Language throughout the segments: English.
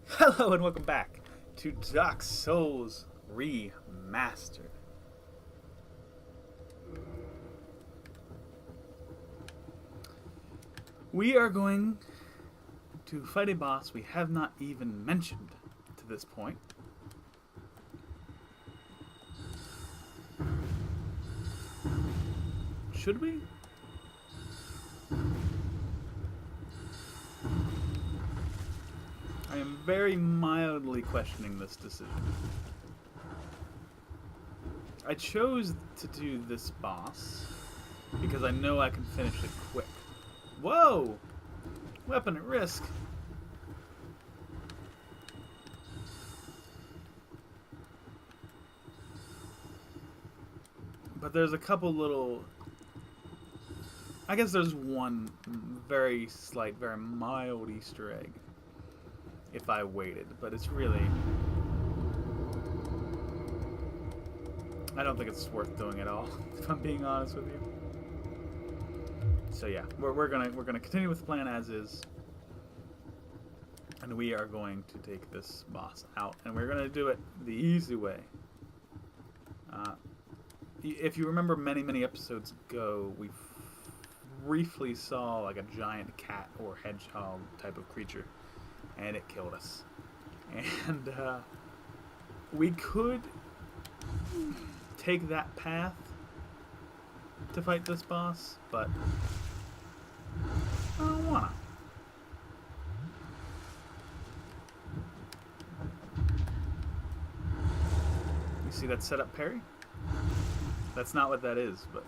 Hello and welcome back to Dark Souls Remastered. We are going to fight a boss we have not even mentioned to this point. Should we? I am very mildly questioning this decision. I chose to do this boss because I know I can finish it quick. Whoa! Weapon at risk. But there's a couple little... I guess there's one very slight, very mild Easter egg if I waited, but it's really... I don't think it's worth doing at all, if I'm being honest with you. So yeah, we're gonna continue with the plan as is, and we are going to take this boss out, and we're gonna do it the easy way. If you remember many episodes ago, we briefly saw like a giant cat or hedgehog type of creature, and it killed us. And we could take that path to fight this boss, but I don't wanna. You see that setup parry? That's not what that is, but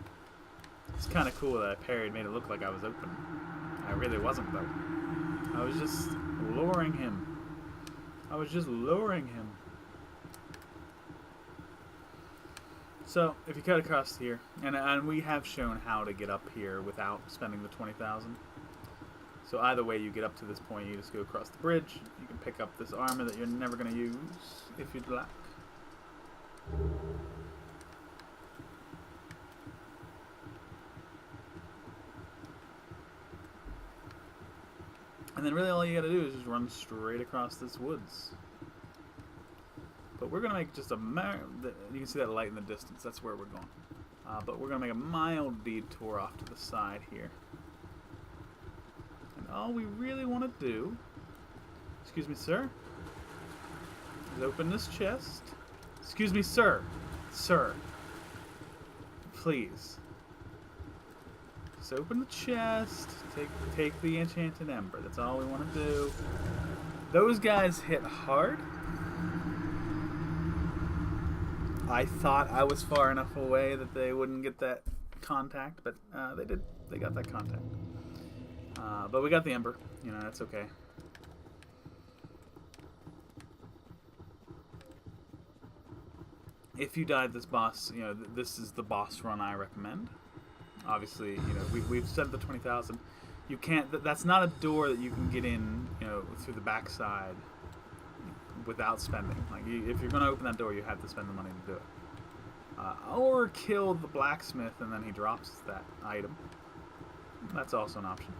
it's kind of cool that I parried, made it look like I was open. I really wasn't, though. I was just luring him. So, if you cut across here, and we have shown how to get up here without spending the 20,000. So either way you get up to this point, you just go across the bridge. You can pick up this armor that you're never going to use, if you'd like. And then really all you gotta do is just run straight across this woods. But we're gonna make just a you can see that light in the distance, that's where we're going. But we're gonna make a mild detour off to the side here. And all we really wanna do, excuse me sir, is open this chest. Excuse me sir, please. Just open the chest, take the enchanted ember. That's all we want to do. Those guys hit hard. I thought I was far enough away that they wouldn't get that contact, but they did. They got that contact. But we got the ember. You know, that's okay. If you died this boss, you know, this is the boss run I recommend. Obviously, you know, we've said the 20,000. You can't. That's not a door that you can get in, you know, through the backside without spending. Like, if you're going to open that door, you have to spend the money to do it. Or kill the blacksmith and then he drops that item. That's also an option.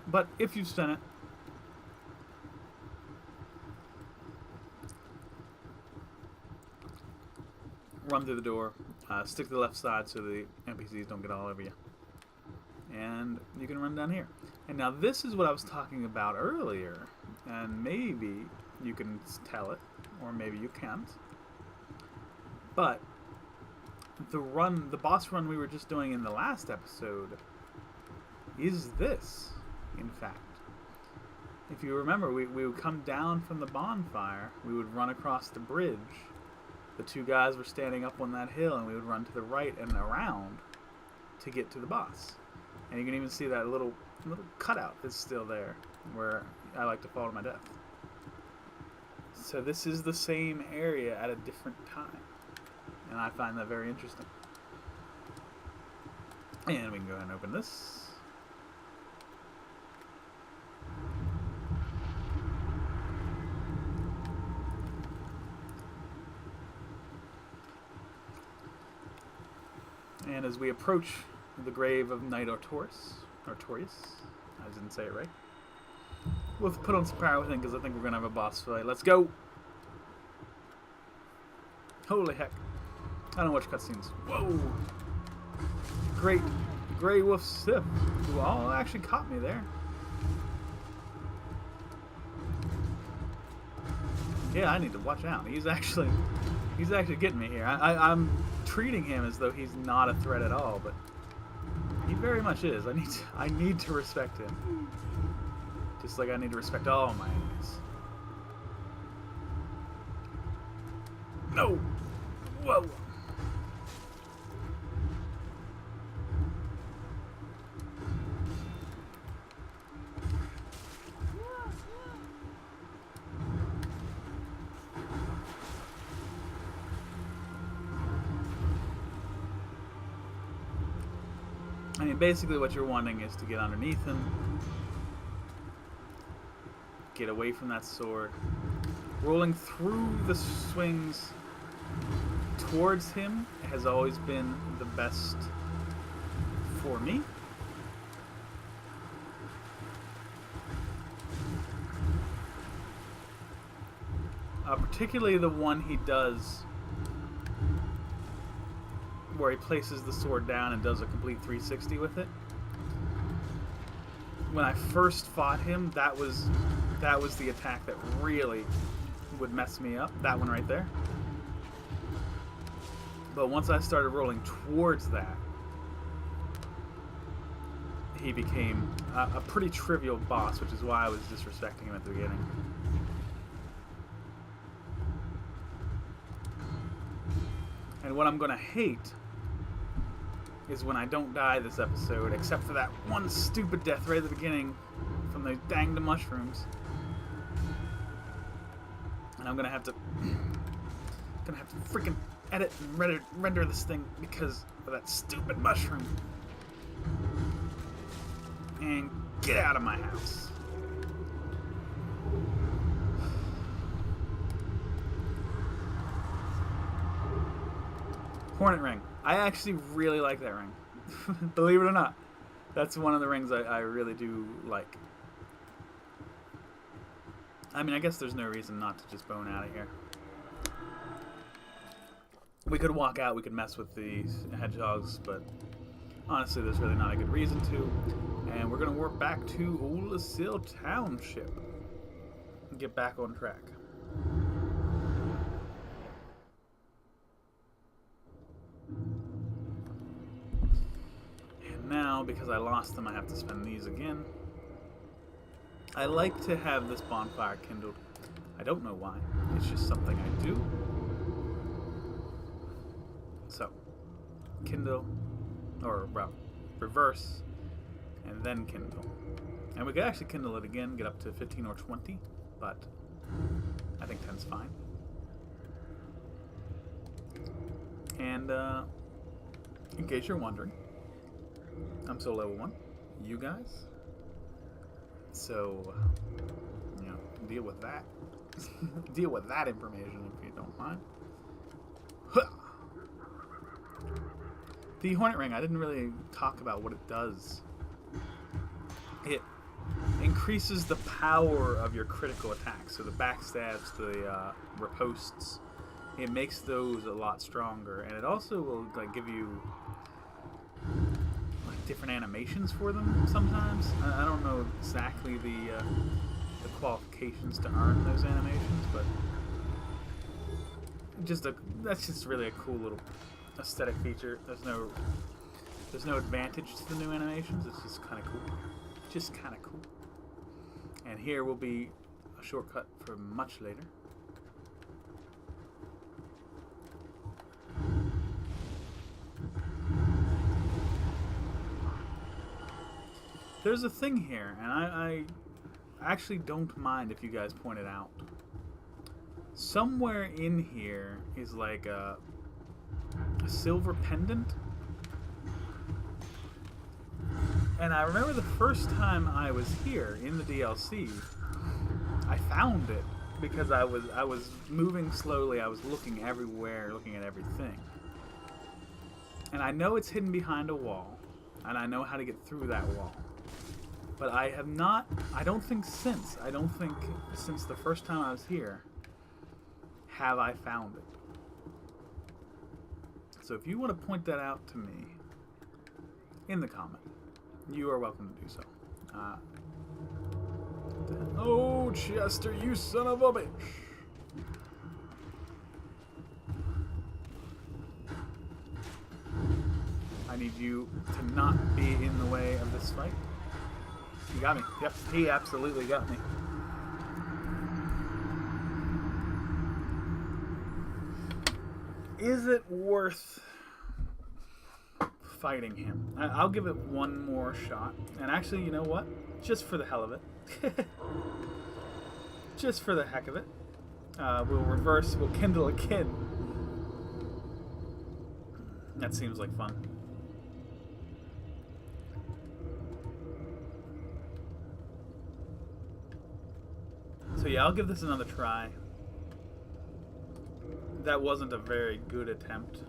But if you've spent it, run through the door, stick to the left side so the NPCs don't get all over you. And you can run down here. And now this is what I was talking about earlier, and maybe you can tell it, or maybe you can't. But the boss run we were just doing in the last episode is this, in fact. If you remember, we would come down from the bonfire, we would run across the bridge. The two guys were standing up on that hill, and we would run to the right and around to get to the boss. And you can even see that little cutout is still there, where I like to fall to my death. So this is the same area at a different time, and I find that very interesting. And we can go ahead and open this. And as we approach the grave of Knight Artorius, I didn't say it right. we'll put on some power within because I think we're gonna have a boss fight. Let's go. Holy heck! I don't watch cutscenes. Whoa! Great, Grey Wolf Sith, who all actually caught me there. Yeah, I need to watch out. He's actually getting me here. I'm treating him as though he's not a threat at all, but he very much is. I need to respect him, just like I need to respect all my enemies. No! Whoa! I mean, basically what you're wanting is to get underneath him, get away from that sword, rolling through the swings towards him has always been the best for me. Particularly the one he does where he places the sword down and does a complete 360 with it. When I first fought him, that was the attack that really would mess me up. That one right there. But once I started rolling towards that, he became a pretty trivial boss, which is why I was disrespecting him at the beginning. And what I'm gonna hate is when I don't die this episode, except for that one stupid death right at the beginning from those danged mushrooms. And I'm gonna have to freaking edit and render this thing because of that stupid mushroom. And get out of my house. Hornet ring. I actually really like that ring. Believe it or not. That's one of the rings I really do like. I mean, I guess there's no reason not to just bone out of here. We could walk out, we could mess with these hedgehogs, but honestly, there's really not a good reason to. And we're going to warp back to Olasil Township and get back on track. And now, because I lost them, I have to spend these again. I like to have this bonfire kindled. I don't know why. It's just something I do. So, kindle, or, well, reverse, and then kindle. And we could actually kindle it again, get up to 15 or 20, but I think 10's fine. And, in case you're wondering, I'm still level 1. You guys? So, you know, deal with that. Deal with that information if you don't mind. The Hornet Ring, I didn't really talk about what it does. It increases the power of your critical attacks, so the backstabs, the riposts. It makes those a lot stronger, and it also will like give you like different animations for them sometimes. I don't know exactly the qualifications to earn those animations, but that's just really a cool little aesthetic feature. There's no advantage to the new animations. It's just kind of cool. Just kind of cool. And here will be a shortcut for much later. There's a thing here, and I actually don't mind if you guys point it out. Somewhere in here is like a silver pendant. And I remember the first time I was here in the DLC, I found it because I was moving slowly. I was looking everywhere, looking at everything. And I know it's hidden behind a wall, and I know how to get through that wall. But I have not, I don't think since the first time I was here, have I found it. So if you want to point that out to me in the comment, you are welcome to do so. Oh, Chester, you son of a bitch. I need you to not be in the way of this fight. He got me. Yep, he absolutely got me. Is it worth fighting him? I'll give it one more shot. And actually, you know what? Just for the hell of it. Just for the heck of it. We'll kindle a kid. That seems like fun. So yeah, I'll give this another try. That wasn't a very good attempt.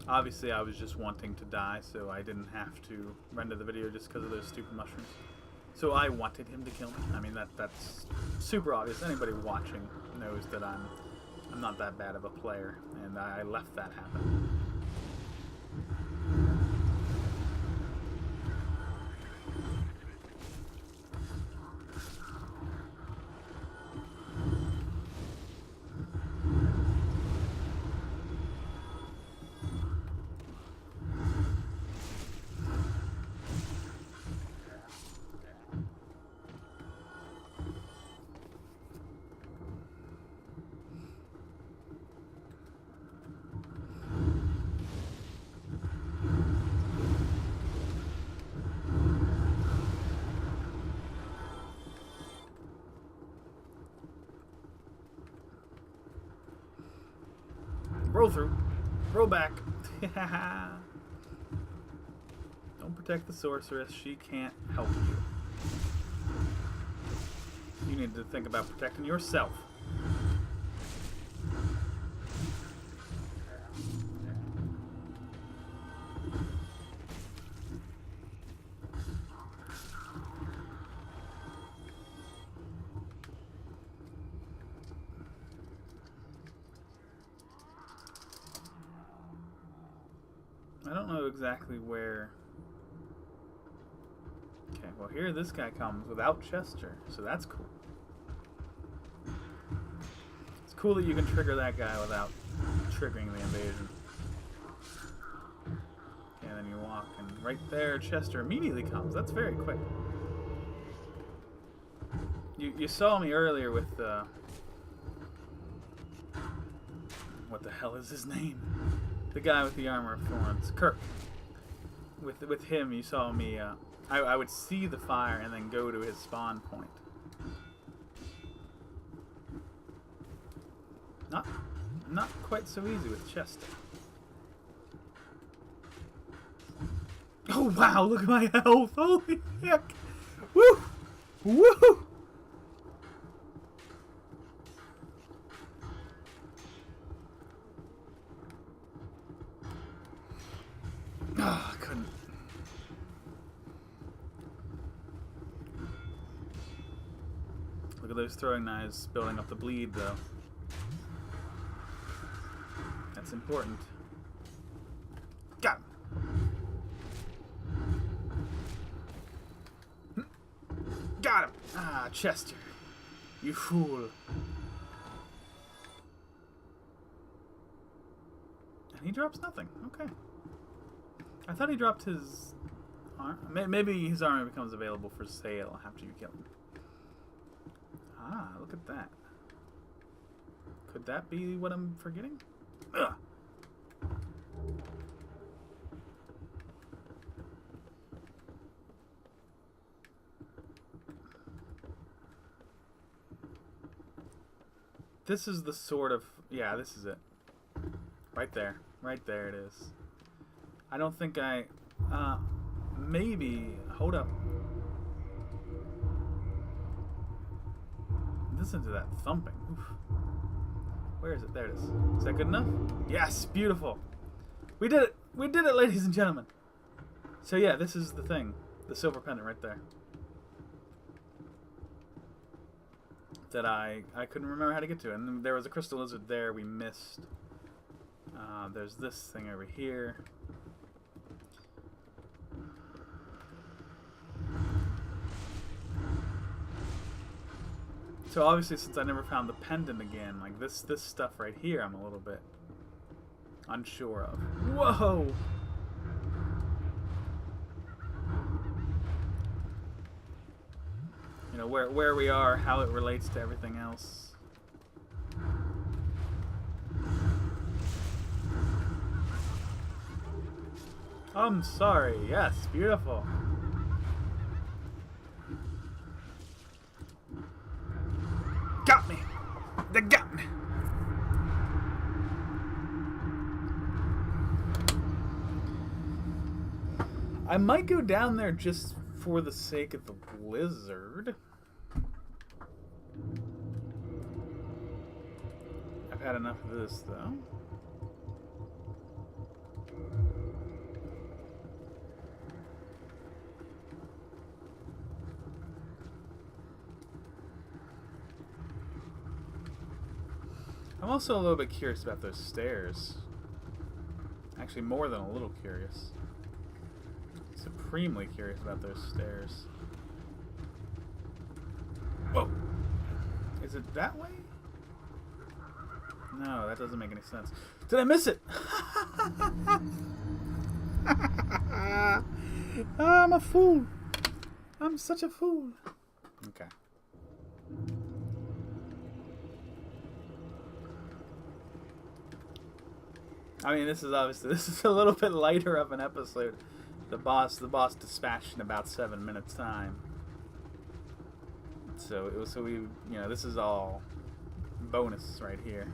Obviously, I was just wanting to die, so I didn't have to render the video just because of those stupid mushrooms. So I wanted him to kill me. I mean, that's super obvious. Anybody watching knows that I'm not that bad of a player, and I left that happen. Roll through. Roll back. Don't protect the sorceress. She can't help you. You need to think about protecting yourself. I don't know exactly where... Okay, well here this guy comes without Chester, so that's cool. It's cool that you can trigger that guy without triggering the invasion. And then you walk, and right there Chester immediately comes. That's very quick. You saw me earlier with what the hell is his name? The guy with the armor of thorns, Kirk. With him, you saw me. I would see the fire and then go to his spawn point. Not quite so easy with Chester. Oh wow! Look at my health! Holy heck! Woo! Woo! Oh, I couldn't. Look at those throwing knives building up the bleed, though. That's important. Got him. Got him. Ah, Chester. You fool. And he drops nothing. Okay. I thought he dropped his arm. Maybe his armor becomes available for sale after you kill him. Ah, look at that. Could that be what I'm forgetting? Ugh. This is the sort of... Yeah, this is it. Right there. Right there it is. I don't think I... maybe... Hold up. Listen to that thumping. Oof. Where is it? There it is. Is that good enough? Yes! Beautiful! We did it! We did it, ladies and gentlemen! So yeah, this is the thing. The silver pendant right there. That I couldn't remember how to get to. And then there was a crystal lizard there we missed. There's this thing over here. So obviously, since I never found the pendant again, like this stuff right here, I'm a little bit unsure of. Whoa! You know, where we are, how it relates to everything else. I'm sorry. Yes, beautiful. Got me. They got me. I might go down there just for the sake of the blizzard. I've had enough of this, though. I'm also a little bit curious about those stairs. Actually, more than a little curious. Supremely curious about those stairs. Whoa! Is it that way? No, that doesn't make any sense. Did I miss it? I'm a fool. I'm such a fool. Okay. I mean, this is a little bit lighter of an episode. The boss dispatched in about 7 minutes time. So this is all bonus right here.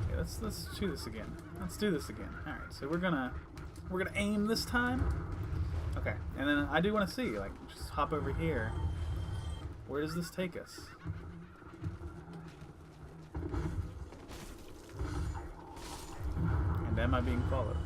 Okay, let's do this again. Let's do this again. All right, so we're gonna aim this time. Okay, and then I do want to see, like, just hop over here. Where does this take us? And am I being followed?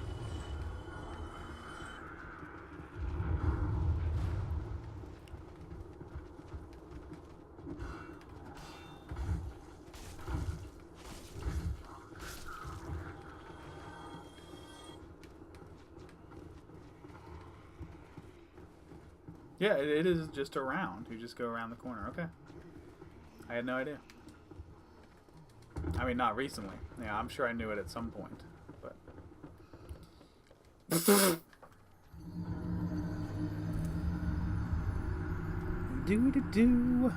Yeah, it is just around. You just go around the corner. Okay. I had no idea. I mean, not recently. Yeah, I'm sure I knew it at some point. But do.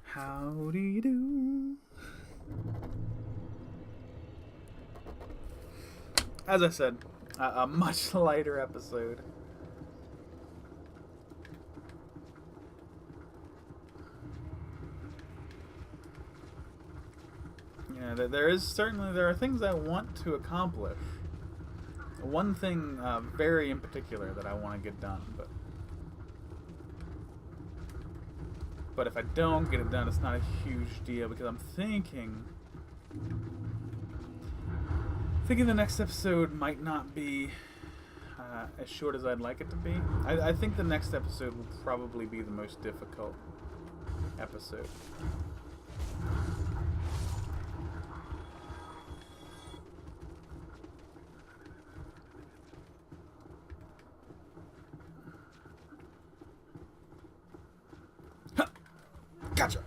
How do you do? As I said, a much lighter episode. Yeah, there are things I want to accomplish. One thing very in particular that I want to get done, but if I don't get it done, it's not a huge deal because I'm thinking the next episode might not be as short as I'd like it to be. I think the next episode will probably be the most difficult episode. Gotcha!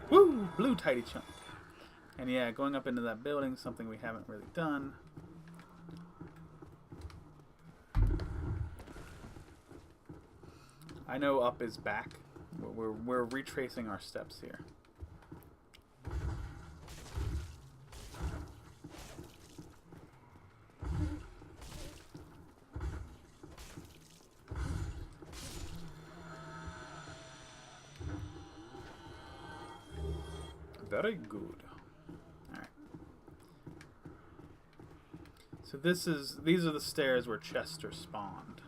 Woo! Blue tidy chunk. And yeah, going up into that building, something we haven't really done. I know up is back. We're retracing our steps here. Very good. Alright. So these are the stairs where Chester spawned.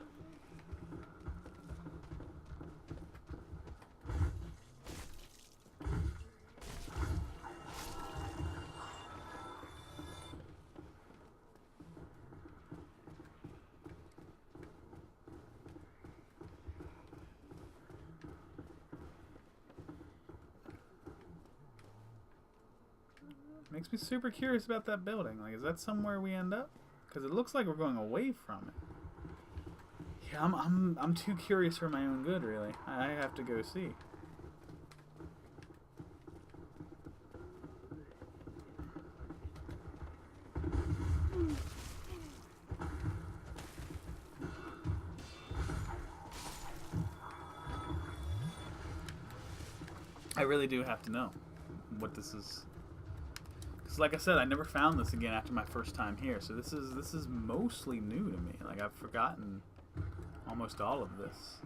Makes me super curious about that building. Like, is that somewhere we end up? Because it looks like we're going away from it. Yeah, I'm too curious for my own good, really. I have to go see. I really do have to know what this is. Because like I said, I never found this again after my first time here, so this is mostly new to me. Like, I've forgotten almost all of this.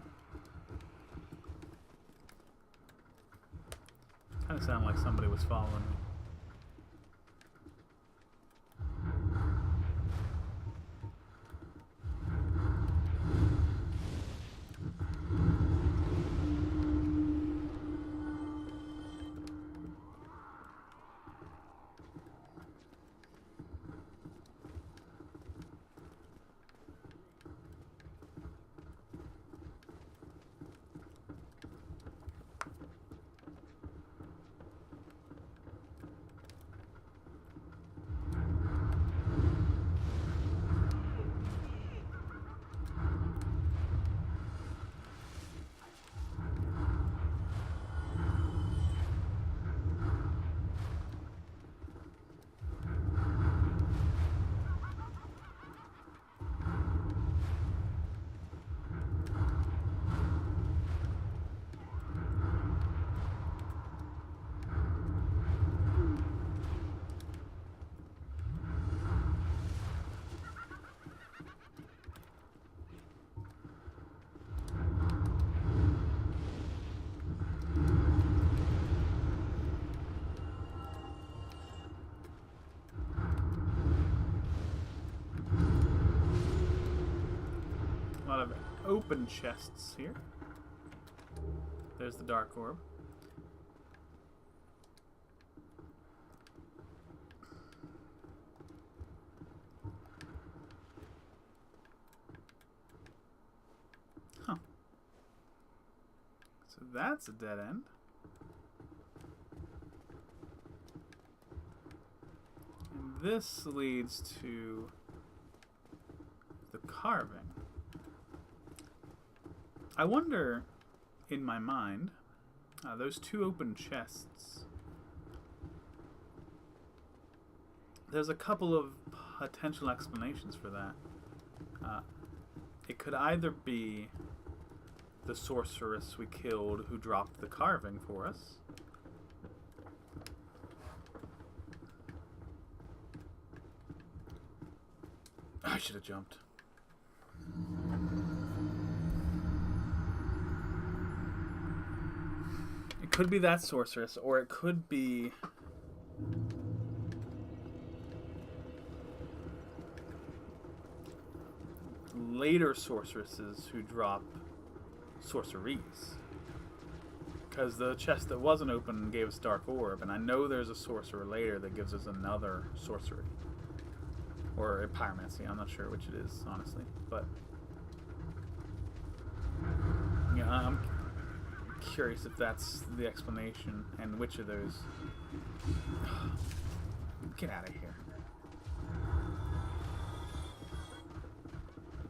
Kind of sounded like somebody was following me. A lot of open chests here. There's the dark orb. Huh. So that's a dead end. And this leads to the carving. I wonder, in my mind, those two open chests, there's a couple of potential explanations for that. It could either be the sorceress we killed who dropped the carving for us. I should have jumped. It could be that sorceress, or it could be later sorceresses who drop sorceries. Because the chest that wasn't open gave us Dark Orb, and I know there's a sorcerer later that gives us another sorcery. Or a pyromancy, I'm not sure which it is, honestly. But yeah, I'm curious if that's the explanation, and which of those. Get out of here.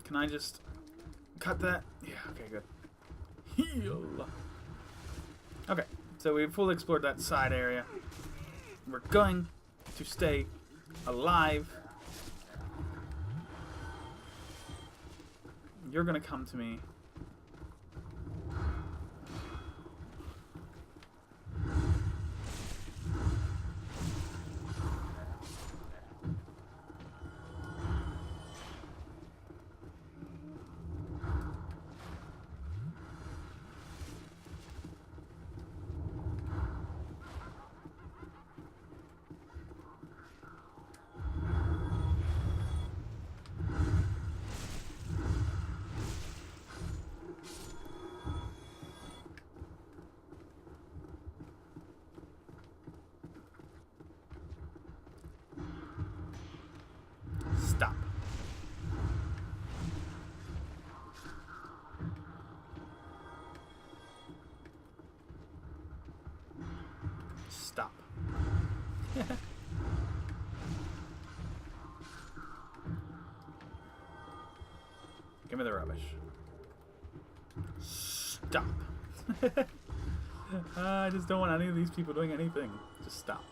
Can I just cut that? Yeah, okay, good. Heal. Okay, so we've fully explored that side area. We're going to stay alive. You're gonna come to me. Stop. Stop. Give me the rubbish. Stop. I just don't want any of these people doing anything. Just stop.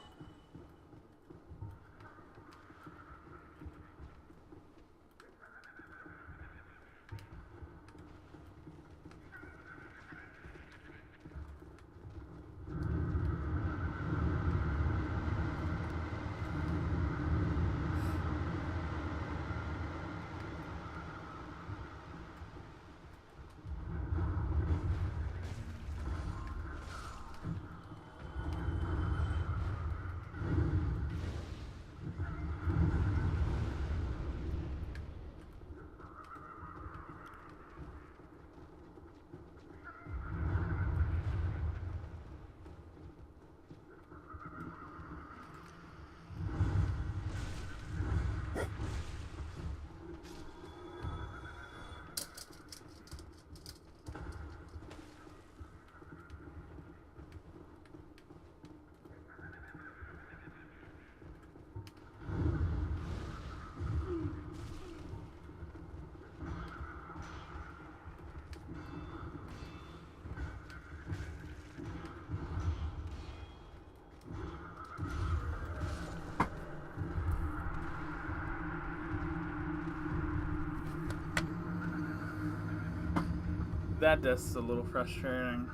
That death's a little frustrating.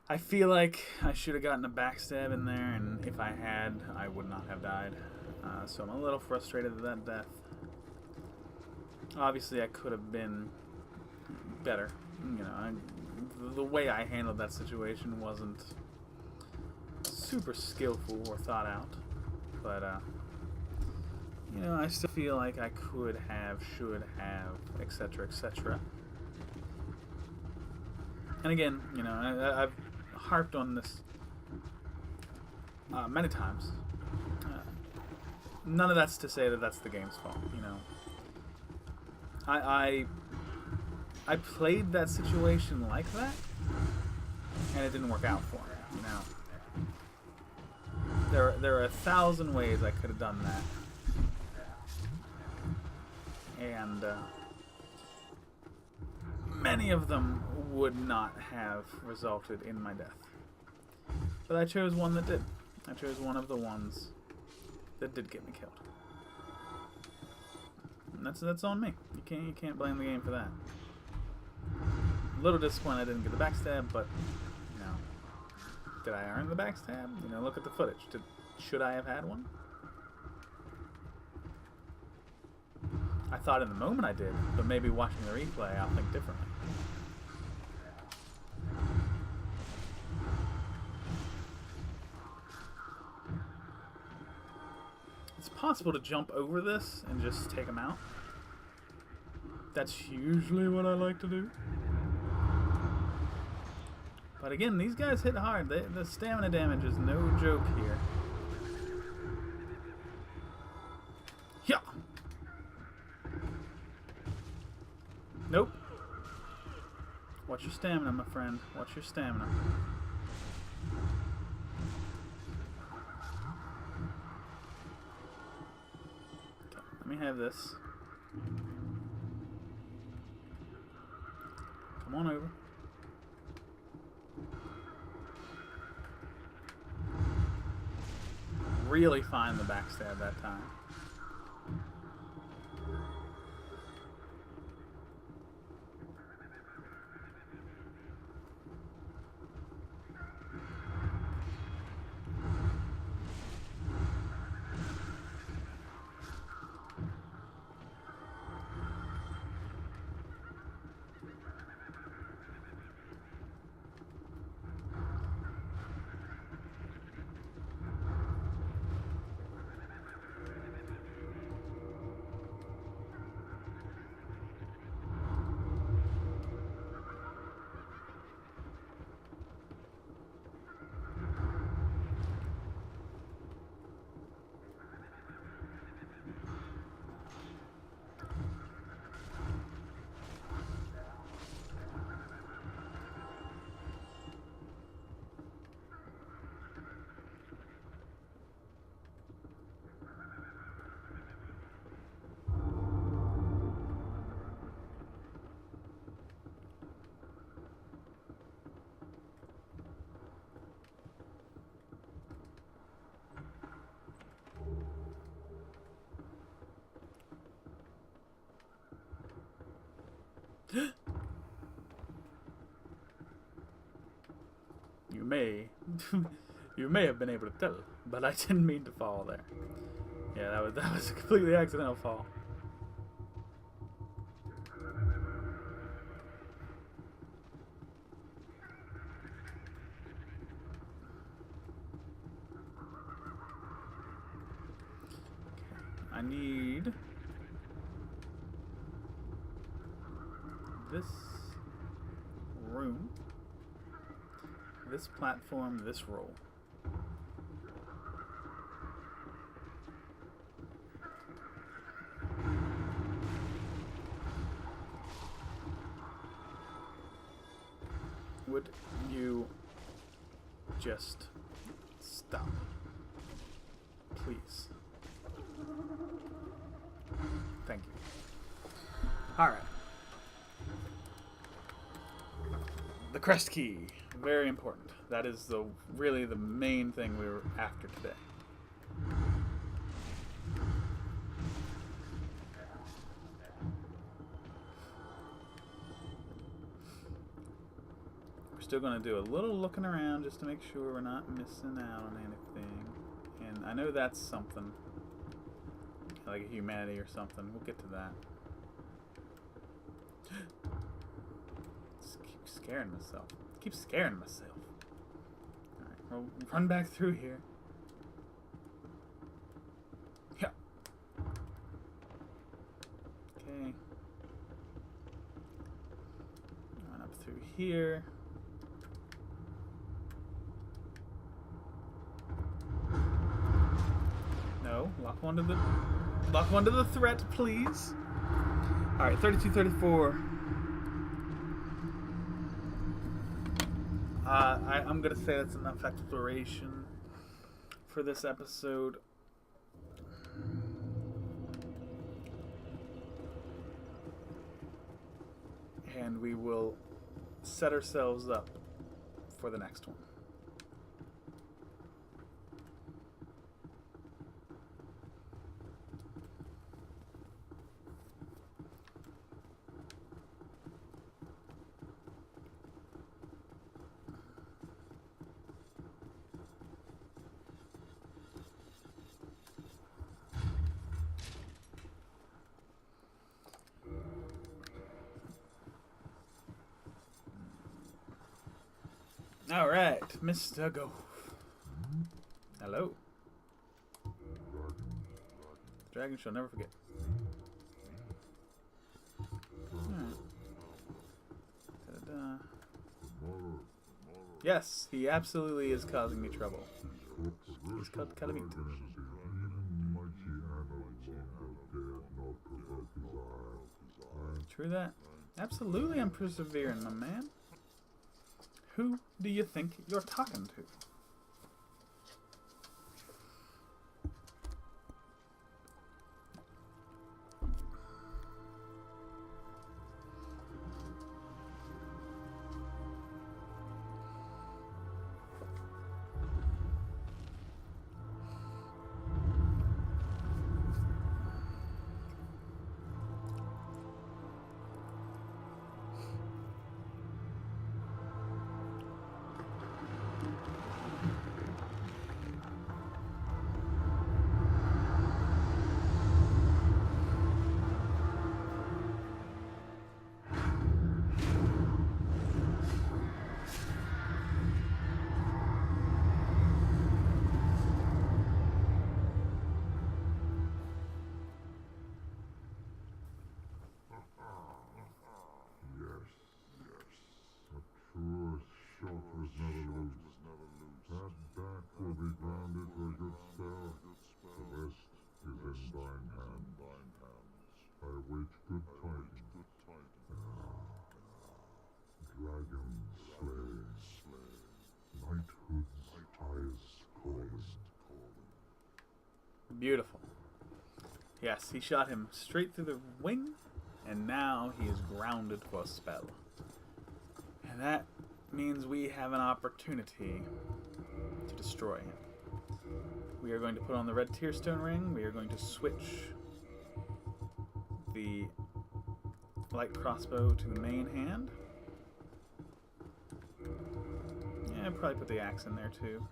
I feel like I should have gotten a backstab in there, and if I had, I would not have died. So I'm a little frustrated at that death. Obviously, I could have been better. You know, the way I handled that situation wasn't super skillful or thought out, but you know, I still feel like I could have, should have, etc., etc. And again, you know, I've harped on this many times. None of that's to say that that's the game's fault, you know. I played that situation like that, and it didn't work out for me, you know. There are 1,000 ways I could have done that. And many of them would not have resulted in my death. But I chose one that did. I chose one of the ones that did get me killed. And that's on me. You can't blame the game for that. A little disappointed I didn't get the backstab, but you know, did I earn the backstab? You know, look at the footage. Should I have had one? I thought in the moment I did, but maybe watching the replay I'll think differently. It's possible to jump over this and just take them out. That's usually what I like to do. But again, these guys hit hard. The stamina damage is no joke here. Yeah. Nope. Watch your stamina, my friend. Watch your stamina. Okay, let me have this. Come on over. Really find the backstab that time. may you may have been able to tell, but I didn't mean to fall there. Yeah, that was a completely accidental fall. I need this room, this platform, this roll. Would you just stop, please? Thank you. Alright. The crest key. Very important. That is really the main thing we were after today. We're still going to do a little looking around just to make sure we're not missing out on anything. And I know that's something. Like a humanity or something. We'll get to that. Just keep scaring myself. Keep scaring myself. Alright, we'll run back through here. Yeah. Okay. Run up through here. No, lock one to the threat, please. Alright, 3234. I'm gonna say that's enough exploration for this episode. And we will set ourselves up for the next one. Alright, Mr. Gove. Hello. The dragon shall never forget. Alright. Yes, he absolutely is causing me trouble. He's called Calamite. True that. Absolutely, I'm persevering, my man. Who do you think you're talking to? Beautiful. Yes, he shot him straight through the wing, and now he is grounded for a spell. And that means we have an opportunity to destroy him. We are going to put on the red tearstone ring. We are going to switch the light crossbow to the main hand. Yeah, I'd probably put the axe in there too,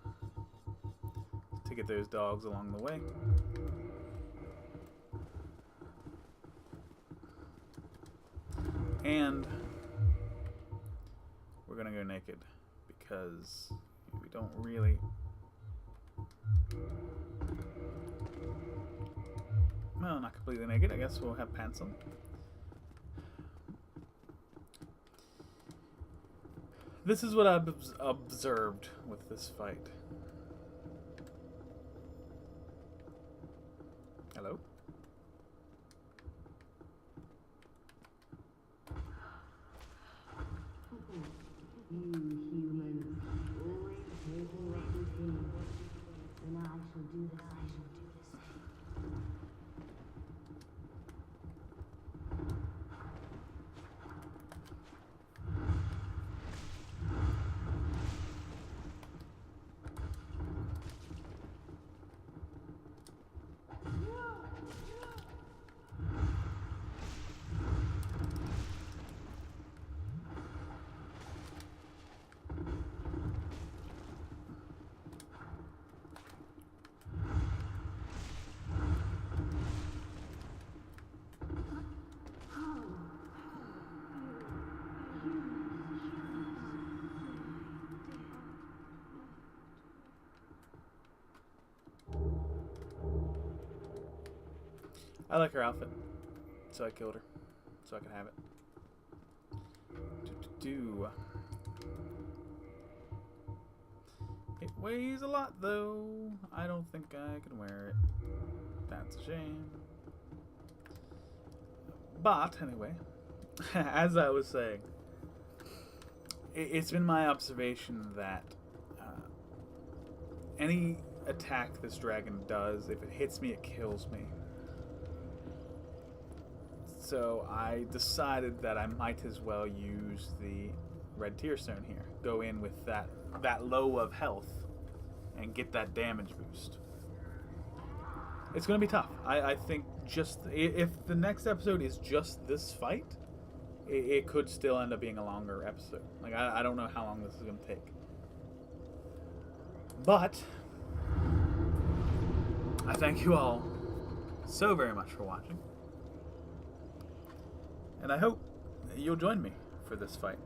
to get those dogs along the way. And we're gonna go naked because we don't really. Well, not completely naked. I guess we'll have pants on. This is what I've observed with this fight. Hello? You humans always taking what you see. And I shall do the same. I like her outfit, so I killed her, so I can have it. It weighs a lot, though. I don't think I can wear it. That's a shame. But, anyway, as I was saying, it's been my observation that any attack this dragon does, if it hits me, it kills me. So I decided that I might as well use the red tear stone here. Go in with that low of health and get that damage boost. It's going to be tough. I think just if the next episode is just this fight, it could still end up being a longer episode. Like I don't know how long this is going to take. But I thank you all so very much for watching. And I hope you'll join me for this fight.